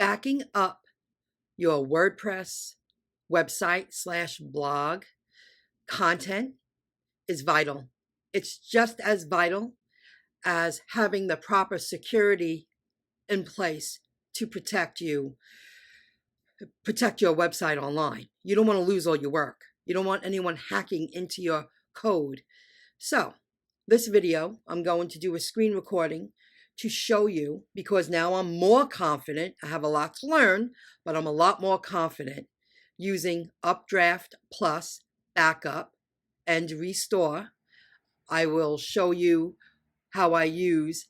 backing up your WordPress website/blog content is vital. It's just as vital as having the proper security in place to protect your website online. You don't want to lose all your work. You don't want anyone hacking into your code. So this video, I'm going to do a screen recording to show you, because now I'm more confident. I have a lot to learn, but I'm a lot more confident using UpDraftPlus backup and restore. I will show you how I use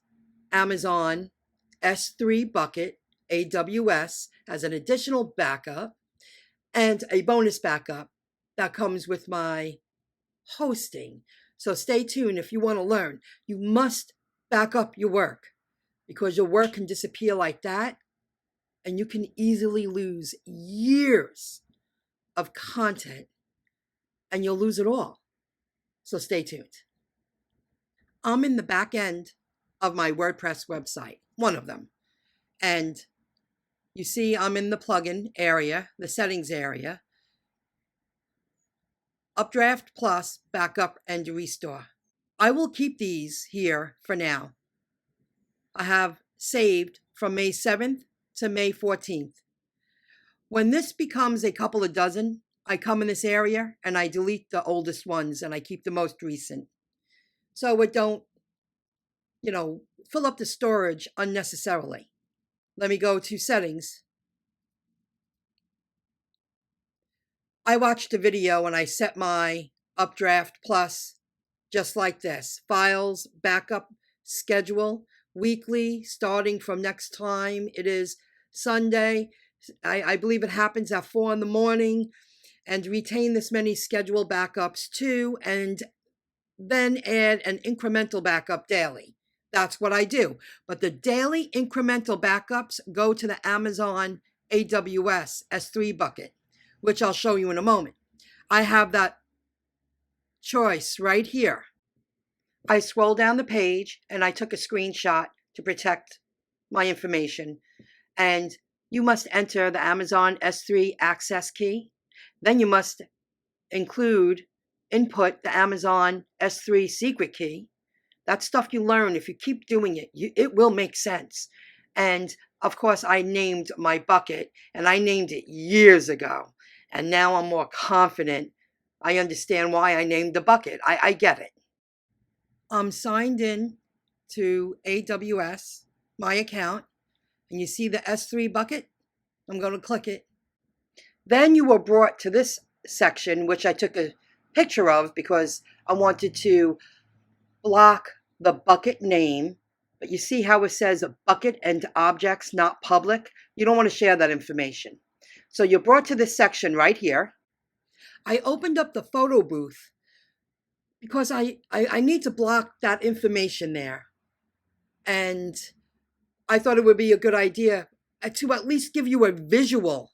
Amazon S3 bucket, AWS, as an additional backup and a bonus backup that comes with my hosting. So stay tuned if you want to learn. You must back up your work, because your work can disappear like that and you can easily lose years of content and you'll lose it all. So stay tuned. I'm in the back end of my WordPress website, one of them. And you see I'm in the plugin area, the settings area. UpDraftPlus, backup and restore. I will keep these here for now. I have saved from May 7th to May 14th. When this becomes a couple of dozen, I come in this area and I delete the oldest ones and I keep the most recent. So it don't, fill up the storage unnecessarily. Let me go to settings. I watched a video and I set my UpDraftPlus just like this. Files, backup, schedule, weekly, starting from next time. It is Sunday. I believe it happens at 4 in the morning, and retain this many schedule backups too, and then add an incremental backup daily. That's what I do. But the daily incremental backups go to the Amazon AWS S3 bucket, which I'll show you in a moment. I have that choice right here. I scroll down the page and I took a screenshot to protect my information. And you must enter the Amazon S3 access key. Then you must input the Amazon S3 secret key. That's stuff you learn. If you keep doing it, it will make sense. And of course, I named my bucket, and I named it years ago. And now I'm more confident. I understand why I named the bucket. I get it. I'm signed in to AWS, my account, and you see the S3 bucket? I'm going to click it. Then you were brought to this section, which I took a picture of because I wanted to block the bucket name. But you see how it says bucket and objects not public? You don't want to share that information. So you're brought to this section right here. I opened up the photo booth because I need to block that information there. And I thought it would be a good idea to at least give you a visual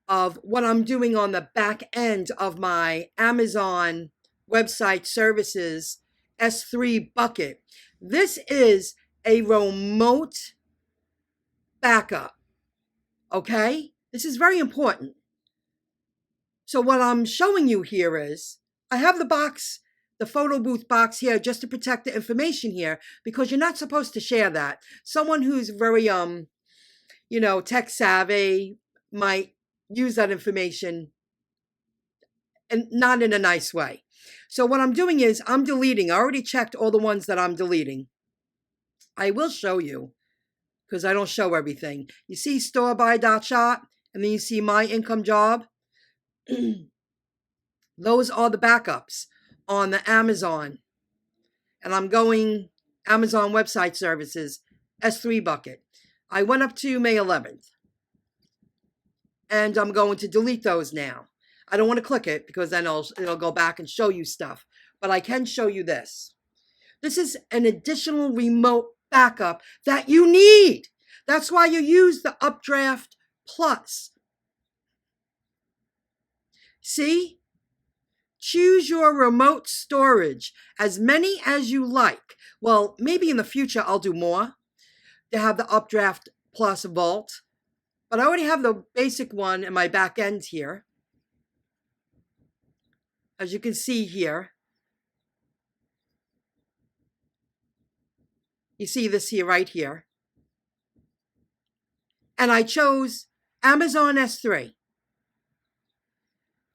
of what I'm doing on the back end of my Amazon website services S3 bucket. This is a remote backup, okay? This is very important. So what I'm showing you here is I have the box, the photo booth box here, just to protect the information here, because you're not supposed to share that. Someone who's very, tech savvy might use that information and not in a nice way. So what I'm doing is I'm deleting. I already checked all the ones that I'm deleting. I will show you, because I don't show everything. You see storebuy.shop, and then you see my income job. Those are the backups on the Amazon. And I'm going Amazon Website Services, S3 bucket. I went up to May 11th. And I'm going to delete those now. I don't want to click it because then it'll go back and show you stuff. But I can show you this. This is an additional remote backup that you need. That's why you use the UpDraftPlus. See? Choose your remote storage, as many as you like. Well, maybe in the future I'll do more to have the WordPress Vault, but I already have the basic one in my back end here. As you can see here, you see this here, right here. And I chose Amazon S3.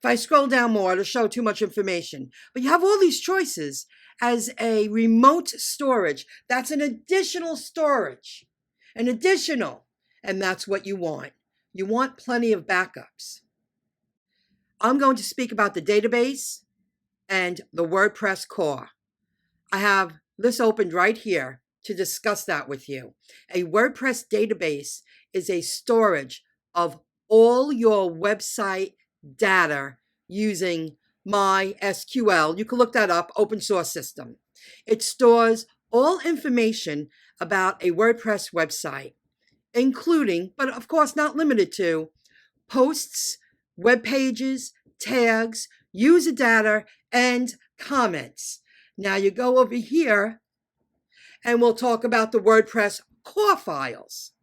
If I scroll down more, it'll show too much information. But you have all these choices as a remote storage. That's an additional storage. An additional. And that's what you want. You want plenty of backups. I'm going to speak about the database and the WordPress core. I have this opened right here to discuss that with you. A WordPress database is a storage of all your website data using MySQL. You can look that up, open source system. It stores all information about a WordPress website, including, but of course not limited to, posts, web pages, tags, user data, and comments. Now you go over here and we'll talk about the WordPress core files.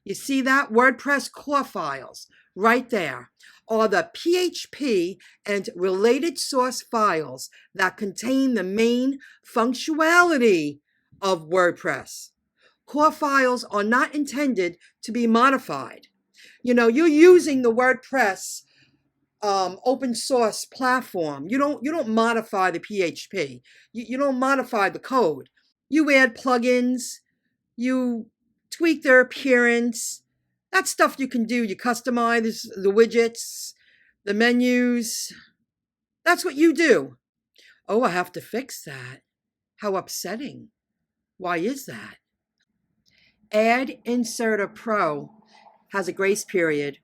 You see that? WordPress core files right there are the PHP and related source files that contain the main functionality of WordPress. Core files are not intended to be modified. You know, you're using the WordPress open source platform. You don't modify the PHP. You don't modify the code. You add plugins. You tweak their appearance. That stuff you can do. You customize the widgets, the menus. That's what you do. Oh, I have to fix that. How upsetting. Why is that? Ad Inserter Pro has a grace period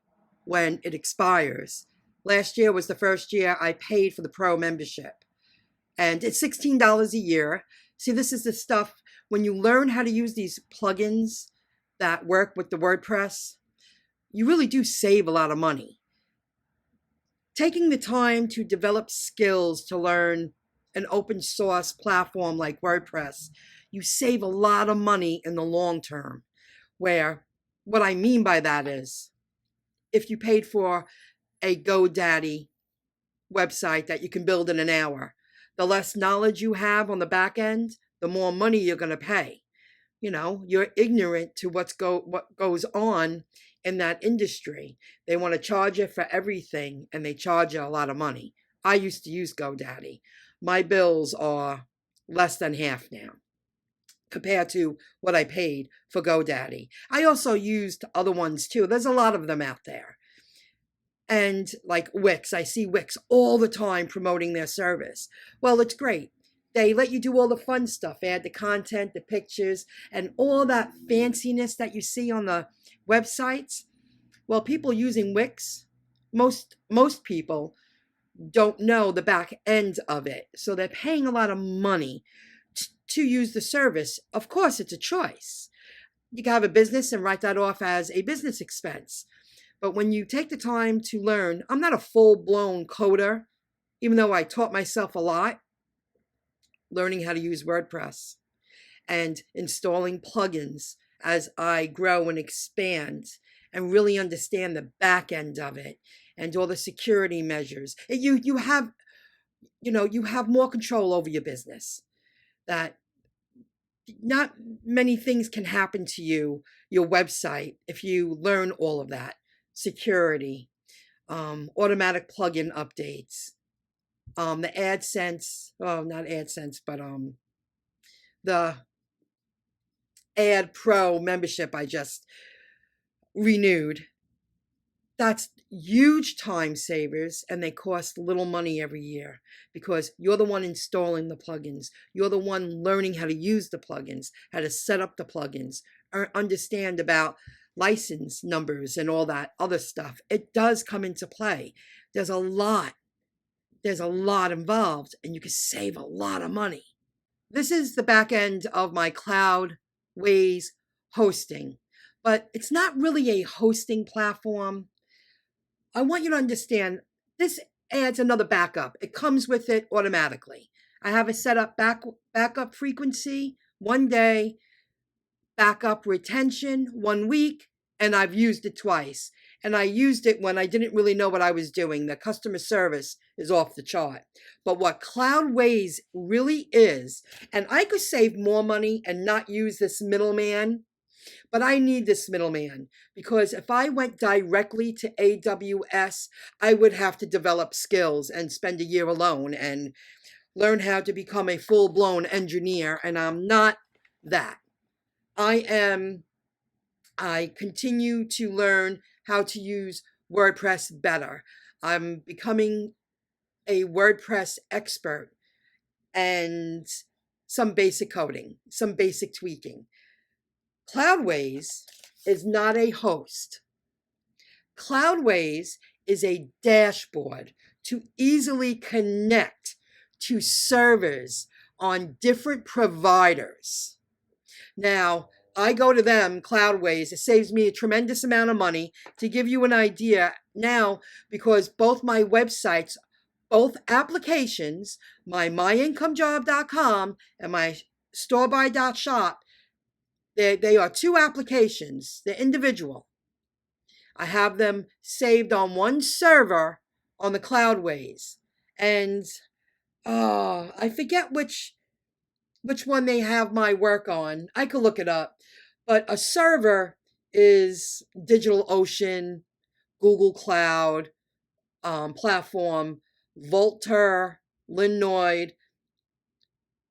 when it expires. Last year was the first year I paid for the Pro membership. And it's $16 a year. See, this is the stuff, when you learn how to use these plugins that work with the WordPress, you really do save a lot of money. Taking the time to develop skills to learn an open source platform like WordPress, you save a lot of money in the long term. Where, what I mean by that is, if you paid for a GoDaddy website that you can build in an hour, the less knowledge you have on the back end, the more money you're going to pay. You know, you're ignorant to what goes on in that industry. They want to charge you for everything, and they charge you a lot of money. I used to use GoDaddy. My bills are less than half now compared to what I paid for GoDaddy. I also used other ones too. There's a lot of them out there. And like Wix, I see Wix all the time promoting their service. Well, it's great. They let you do all the fun stuff, add the content, the pictures, and all that fanciness that you see on the websites. Well, people using Wix, most people don't know the back end of it. So they're paying a lot of money to use the service. Of course, it's a choice. You can have a business and write that off as a business expense. But when you take the time to learn, I'm not a full-blown coder, even though I taught myself a lot, learning how to use WordPress and installing plugins as I grow and expand and really understand the back end of it and all the security measures. You have more control over your business. That not many things can happen to you, your website, if you learn all of that. Security, automatic plugin updates, the AdSense, not AdSense, but the Ad Pro membership I just renewed. That's huge time savers, and they cost little money every year because you're the one installing the plugins. You're the one learning how to use the plugins, how to set up the plugins, or understand about license numbers and all that other stuff. It does come into play. There's a lot involved, and you can save a lot of money. This is the back end of my Cloudways hosting, but it's not really a hosting platform. I want you to understand this adds another backup. It comes with it automatically. I have it set up backup frequency, 1 day, backup retention 1 week, and I've used it twice. And I used it when I didn't really know what I was doing. The customer service is off the chart. But what Cloudways really is, and I could save more money and not use this middleman, but I need this middleman because if I went directly to AWS, I would have to develop skills and spend a year alone and learn how to become a full-blown engineer, and I'm not that. I continue to learn how to use WordPress better. I'm becoming a WordPress expert and some basic coding, some basic tweaking. Cloudways is not a host. Cloudways is a dashboard to easily connect to servers on different providers. Now, I go to them, Cloudways. It saves me a tremendous amount of money. To give you an idea now, because both my websites, both applications, my myincomejob.com and my storebuy.shop, they are two applications. They're individual. I have them saved on one server on the Cloudways. And I forget which one they have my work on. I could look it up. But a server is DigitalOcean, Google Cloud, Platform, Vultr, Linode.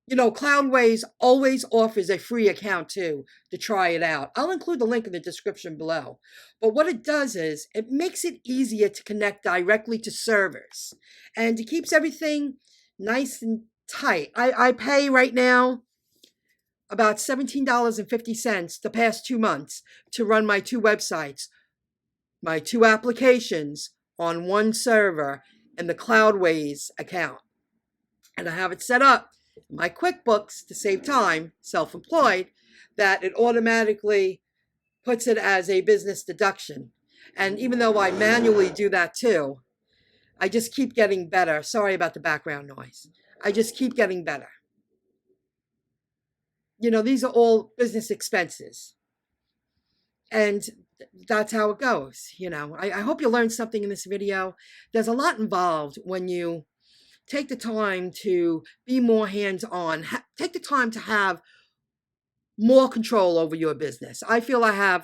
You know, Cloudways always offers a free account too to try it out. I'll include the link in the description below. But what it does is it makes it easier to connect directly to servers. And it keeps everything nice and tight. I pay right now about $17.50 the past 2 months to run my two websites, my two applications on one server and the Cloudways account. And I have it set up in my QuickBooks to save time, self-employed, that it automatically puts it as a business deduction. And even though I manually do that too, I just keep getting better. Sorry about the background noise. I just keep getting better. You know, these are all business expenses. And that's how it goes. You know, I hope you learned something in this video. There's a lot involved when you take the time to be more hands-on. Take the time to have more control over your business. I feel I'm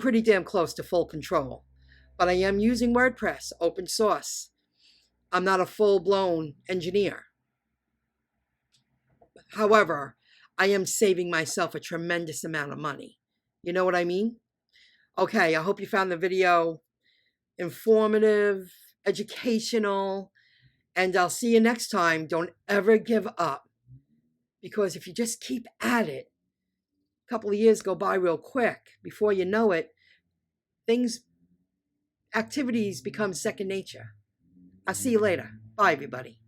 pretty damn close to full control. But I am using WordPress, open source. I'm not a full-blown engineer. However, I am saving myself a tremendous amount of money. You know what I mean? Okay, I hope you found the video informative, educational, and I'll see you next time. Don't ever give up, because if you just keep at it, a couple of years go by real quick. Before you know it, activities become second nature. I'll see you later. Bye, everybody.